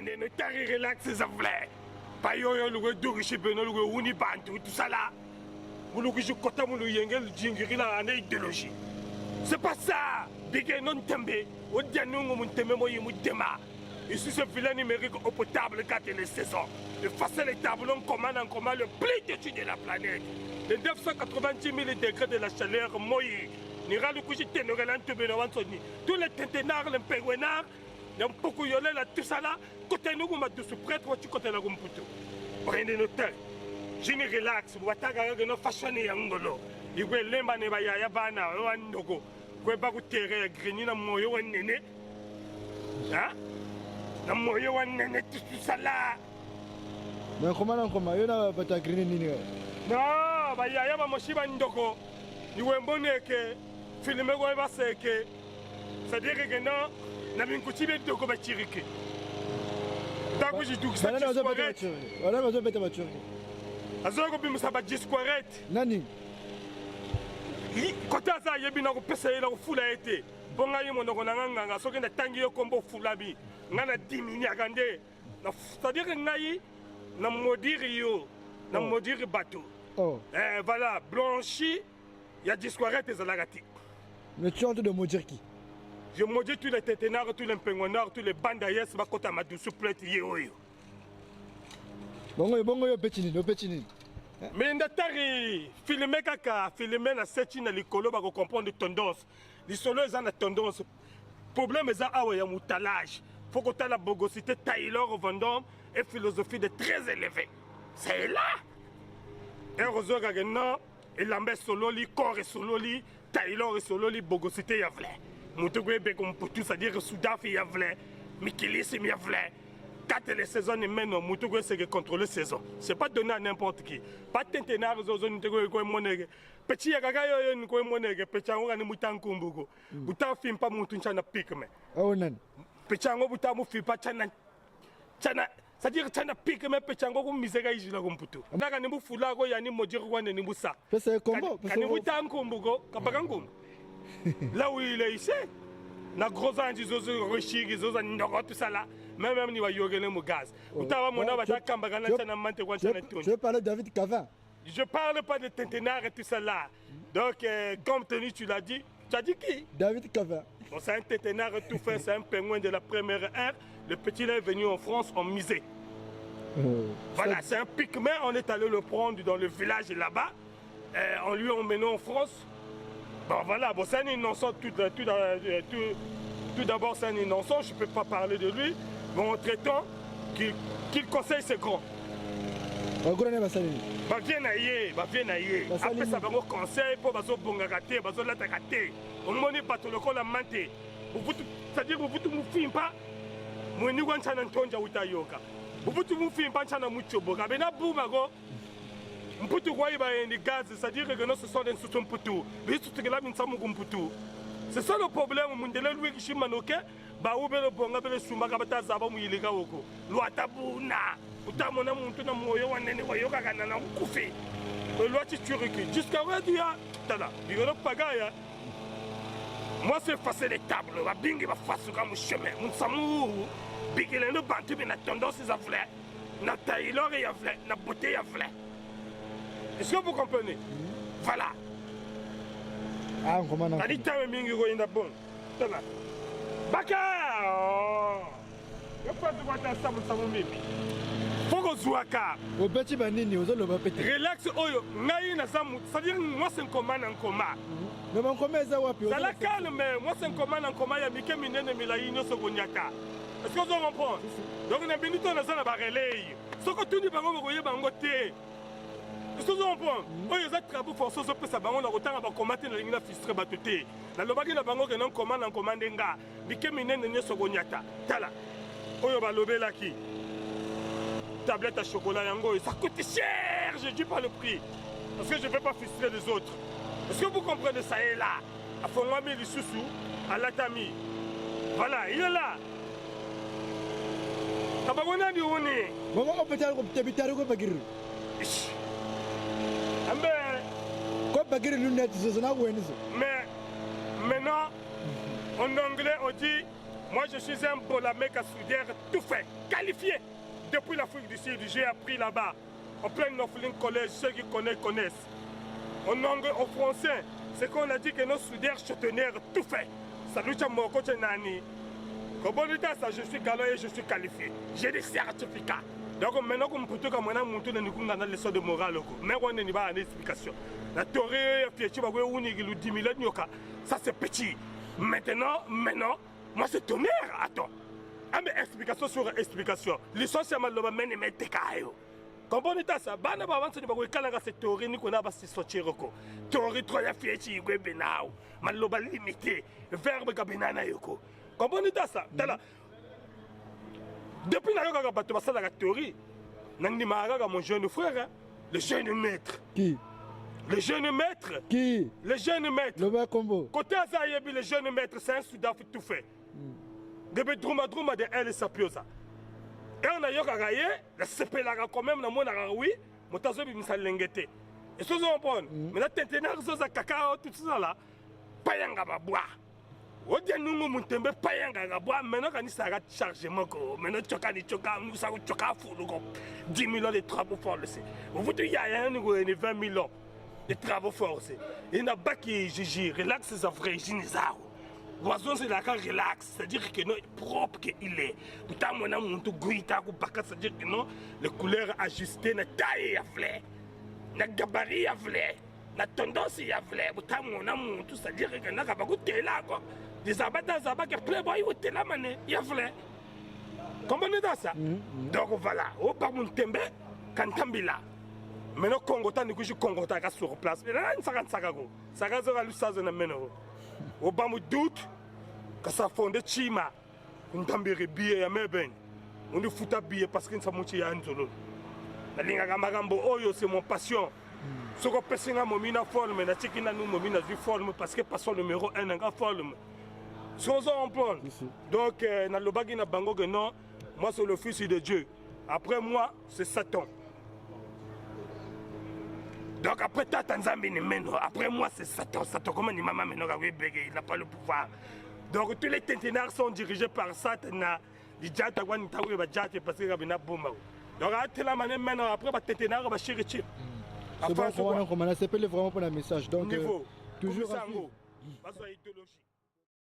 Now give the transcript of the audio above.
Ne ne tari relax ça vle. Pas yo yo le dorishi beno le wuni bantu tout ça là. Vous le que kota mu le yengel jingiri la ane idéologie. C'est pas ça. Bige non tembe. O dianu mu tembe mo yimu dema. Et si ce filet numérique au potable 4 les saisons. Effacer les tableaux en commun le plus têtu de la planète. Les 990 000 degrés de la chaleur moyi. Nira le couchi ténorelan tubenowansoni. Tous les tintenards, les penguenards. Il y a beaucoup de la tout ça là. Côté nous, on m'a dit ce prêtre, tu côté la gomputo. Prenez le temps. Je me relaxe. Vous avez un fashion et un golo. Il y a les manes ya bana, un nogo. Vous avez beaucoup de terre, greni, na moyo, un néné. Hein? Na moyo, un néné, tout ça là. Mais comment il y a pas greni? Non, bah ya ya moshi bandoko. Il y a un bonnet que filmer quoi va c'est que ça dit que non. Na minkuti be doko ba chirike. Dago jidu sa squarette. Wala bazo beta ba chirike. Azoko bi musaba squarette. Nani? Kota za yebi na ko pesa ila ko fula ete. Bonga yimo ndoko na nganga soki na tangi yo kombo fula bi. Ngana dimini agande. Na c'est-à-dire que ngai na modire yo, na modire bateau. Oh. Voilà, blanchi, il y a squarette et zalagati. Mais tu es en train de maudire qui? Je maudis tous les téténards, tous les penguenards, tous les bandaïs, ma côte à ma douce souplette, yo. Bongo, petit. Mais n'atari, filmer kaka, filmer na setine likolo, ba comprendre tendance. Les solos ont la tendance. Problème est à ya moutalage. Faut que tu la bogosité Taylor Vendôme et philosophie de très élevée. C'est là. Et heureusement que non, il a mis solo li, corps et solo li, Taylor et solo li, bogosité yavle. Moutoué comme pour tout, c'est-à-dire que Soudafi yavle, Mikilis yavle. 4 les saisons et maintenant, Moutoué c'est que contrôler la saison. C'est pas donné à n'importe qui. Pas tentenaire aux zones de quoi monnaie. Petit yagaga yo quoi monnaie, petit ango ni moutan kumbugo. Boutan film pas mouton chana pique mais. Oh non. Petit ango boutan mou film pas chana. C'est-à-dire que chana pique mais petit ango comme misega ijila kumputu. Naka ni mufula ko yani modire ko ni musa. C'est comment? Kani moutan kumbugo, kabagangum. Là où il est ici, na gros anges ils osent réussir, ils osent tout ça là. Même ni va yogene mo gaz. Utawa mona ba takambagana chana mante kwa chana toni. Je parle de David Cavin. Je parle pas de Tintenard et tout ça là. Donc comme tenu tu l'as dit, tu as dit qui? David Cavin. Bon, c'est un Tintenard tout fait, c'est un pingouin de la première ère. Le petit là est venu en France en musée. Voilà, c'est un pygmée, on est allé le prendre dans le village là-bas. On lui a emmené en France. Bon voilà, bon, c'est un innocent tout d'abord c'est un innocent, je ne peux pas parler de lui. Bon, en traitant qu'il conseille ses grands. Bah viens aïe. Après ça va me conseil pour bazo bonga raté, bazo la raté. On moni pas tout le corps la manté. C'est-à-dire vous vous film pas. Moi ni wan chana ntonja utayoka. Vous vous film pas chana mucho boga. Bena bouma go. Mputu kwa iba ni gaz, c'est-à-dire que nous ce sont des sous mputu. Mais tout que là min samu mputu. C'est ça le problème mundele lui qui chimanoke. Ba ubele bonga bele sumaka batazaba muyilika woko. Luatabuna. Utamona muntu na moyo wanene wayoka kana na ukufi. Loi Turiki jusqu'à Radia. Tala, digolo pagaya. Moi c'est effacer les tables, va bingi va face comme chemin. Mon samu bigile no bantu na tendance à vle. Na tailleur et à vle, na beauté à vle. Est-ce que vous comprenez? Voilà. Ah, comment on a dit que mingi go inda bon. Tala. Baka. Je pense que tu vas samu mimi. Faut Zouaka. Au petit banini, aux autres, relax, oyo, naï na samu. C'est-à-dire, moi, c'est un commun en commun. Mais mon commun, ça va plus. Ça la calme, moi, c'est un commun en commun. Il y a Mickey Minen et Milaïno Sogoniaka. Est-ce que vous comprenez? Donc, on a bien dit qu'on a ça dans la relais. Ce que tu dis, par exemple, vous voyez, bangoté. Est-ce que vous comprenez? Oh, il y a des travaux forcés, ça va, on a autant à combattre la ligne fistrée battuté. Dans le bagage, bango que non commande en commande nga. Mickey Minen et Sogoniaka. Tala. Oh, il va l'obé là qui. Tablette à chocolat yango, ça coûte cher, je dis pas le prix. Parce que je ne vais pas frustrer les autres. Est-ce que vous comprenez ça est là? À Fongwami Lissousou, à Latami. Voilà, il est là. Tabagona di Ouni. Maman, on peut t'habiter au Bagir. Quoi Bagir lunettes, c'est un mais maintenant, en anglais, on dit Moi, je suis un Bolameka soudeur tout fait, qualifié. Depuis l'Afrique du Sud, j'ai appris là-bas, en plein Norfolin College, ceux qui connaissent. En anglais, en français, c'est qu'on a dit que nos soudeurs châtonnières tout fait. Salut, mon coach Nani. Comme ça, je suis galop et je suis qualifié. J'ai des certificats. Donc maintenant, comme pour tout le monde, on a une leçon de morale. Mais on n'a pas une explication. La théorie, ça c'est petit. Maintenant, moi c'est tonnerre. Attends. Ah mais explication sur explication. L'essentiel c'est que je mette kayo. Comprenez ça? Bana ba avancer ba kala cette théorie ni kona ba se sortir ko. Théorie trop ya fieti go benao. Maloba limité. Verbe ka benana yoko. Comprenez ça? Tala. Depuis la yoga bato basala la théorie. Nandi maraga mon jeune frère, le jeune maître. Qui? Le jeune maître. Qui? Le jeune maître. Le bas combo. Côté Azayebi, le jeune maître, c'est un Soudan tout fait. Depuis Drouma de elle et Sapiosa. Et on a eu à gagner, la CP quand même, la monnaie oui, mon tazo bi misal lengete. Et ce sont bon. Mais là, t'entends ça cacao, tout ça là. Payanga ba bois. O dia nungu muntembe payanga ga bois. Maintenant quand il s'arrête chargement ko. Maintenant choka nous ça choka fou ko. 10 millions de travaux forcés. Vous il y a un 20 millions de travaux forcés. Il n'a pas qui Gigi, relax c'est vrai, Ginizaro. Oiseau c'est la car relax, c'est-à-dire que non propre qu'il est. Pourtant mon amour tout guita ou baka, c'est-à-dire que non les couleurs ajustées, na taille à fleur, na gabarit à fleur, na tendance à fleur. Pourtant mon amour tout c'est-à-dire que na kabaku là quoi. Des abattas que playboy ou tela mané, y a fleur. Comprenez ça? Donc voilà, au par mon tembe, kantambila. Maintenant Congo tant que je Congo ta sur place. Mais là ça quand ça go. Ça ga zo ça na meno. Au bas me doute que ça fonde chima. On tambere billet ya meben. On ne fout à billet parce que ça monte ya nzolo. La linga gamagambo oyo c'est mon passion. Ce que personne mo mina forme na tikina nous mo mina du forme parce que passons numéro 1 en forme. Sans en prendre. Donc na lobagi na bango que non, moi c'est le fils de Dieu. Après moi, c'est Satan. Donc après toi, Tanzanie, après moi, c'est Satan. Satan, comment il m'a il n'a pas le pouvoir. Donc tous les tintinards sont dirigés par Satan. Les gens qui ont été parce qu'il y a une bombe. Donc après, les tintinards vont chercher. C'est bon, c'est vraiment pour le message. Donc, niveau, toujours.